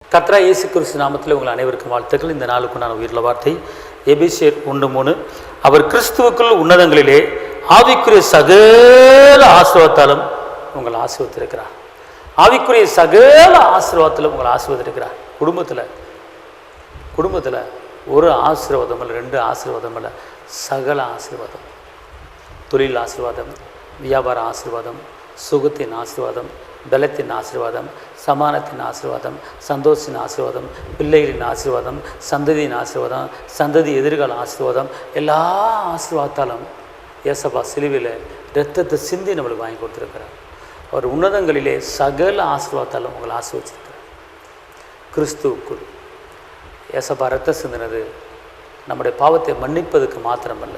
கர்த்தராகிய இயேசு கிறிஸ்து நாமத்தில் உங்கள் அனைவருக்கும் வாழ்த்துக்கள். இந்த நாளுக்கு நான் உயிருள்ள வார்த்தை எபேசியர் 1:3. அவர் கிறிஸ்துவுக்குள் உன்னதங்களிலே ஆவிக்குரிய சகல ஆசீர்வாதத்தாலும் உங்களை ஆசீர்வதித்திருக்கிறார். ஆவிக்குரிய சகல ஆசீர்வாதத்திலும் உங்களை ஆசீர்வதித்திருக்கிறார். குடும்பத்தில் ஒரு ஆசீர்வாதம் இல்லை, 2 ஆசீர்வாதம் இல்லை, சகல ஆசீர்வாதம். தொழில் ஆசீர்வாதம், வியாபார ஆசீர்வாதம், சுகத்தின் ஆசீர்வாதம், பலத்தின் ஆசீர்வாதம், சமானத்தின் ஆசீர்வாதம், சந்தோஷத்தின் ஆசீர்வாதம், பிள்ளைகளின் ஆசீர்வாதம், சந்ததியின் ஆசீர்வாதம், சந்ததி எதிர்கால ஆசீர்வாதம், எல்லா ஆசீர்வாதத்தாலும் ஏசப்பா சிலுவையில் இரத்தத்தை சிந்தி நம்மளுக்கு வாங்கி கொடுத்துருக்கிறார். அவர் உன்னதங்களிலே சகல ஆசீர்வாதத்தாலும் உங்களை ஆசீர்வதிச்சிருக்கிறார். கிறிஸ்துவுக்குள் ஏசப்பா ரத்தம் சிந்தினது நம்முடைய பாவத்தை மன்னிப்பதுக்கு மாத்திரமல்ல,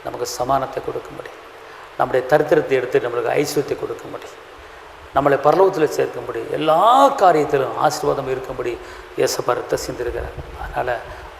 நமக்கு சமானத்தை கொடுக்கும்படி, நம்முடைய தரித்திரத்தை எடுத்து நம்மளுக்கு ஐஸ்வர்யத்தை கொடுக்கும்படி, நம்மளை பரலோகத்தில் சேர்க்கும்படி, எல்லா காரியத்திலும் ஆசீர்வாதம் இருக்கும்படி ஏசப்பா ரத்தம் சிந்திருக்கிறார். அதனால்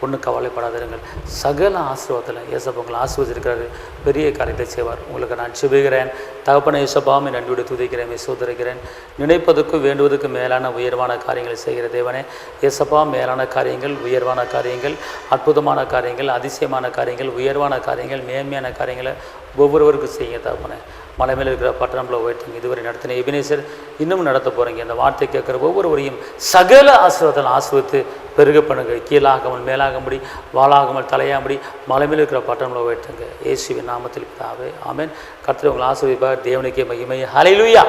ஒன்றும் கவலைப்படாதிருங்கள். சகல ஆசீர்வாதத்தில் ஏசப்பா உங்களை ஆசீர்வதிருக்கிறாரு. பெரிய காரியத்தை செய்வார். உங்களுக்கு நான் செபிக்கிறேன். தகப்பனை ஏசப்பாவை நன்றியோடு துதிக்கிறேன், சோதரிக்கிறேன். நினைப்பதற்கும் வேண்டுவதற்கும் மேலான உயர்வான காரியங்களை செய்கிற தேவனே, ஏசப்பா மேலான காரியங்கள், உயர்வான காரியங்கள், அற்புதமான காரியங்கள், அதிசயமான காரியங்கள், உயர்வான காரியங்கள், மேன்மையான காரியங்களை ஒவ்வொருவருக்கும் செய்யுங்க தகப்பனே. மலை மேலே இருக்கிற பட்டணம்ல உயர்த்துங்க. இதுவரை நடத்தின எபினேசர் இன்னும் நடத்த போகிறீங்க. இந்த வார்த்தை கேட்குற ஒவ்வொருவரையும் சகல ஆசீர்வாதத்தில் ஆசீர்வதித்து பெருக பண்ணுங்க. கீழாகாமல் மேலாகும்படி, வாளாகாமல் தலையாகும்படி மலை மேலே இருக்கிற பட்டணம்ல உயர்த்துங்க. இயேசுவின் நாமத்தில் பிதாவே, ஆமென். கர்த்தர் உங்களை ஆசீர்வதிப்பார். தேவனுக்கே மகிமை. ஹல்லேலூயா.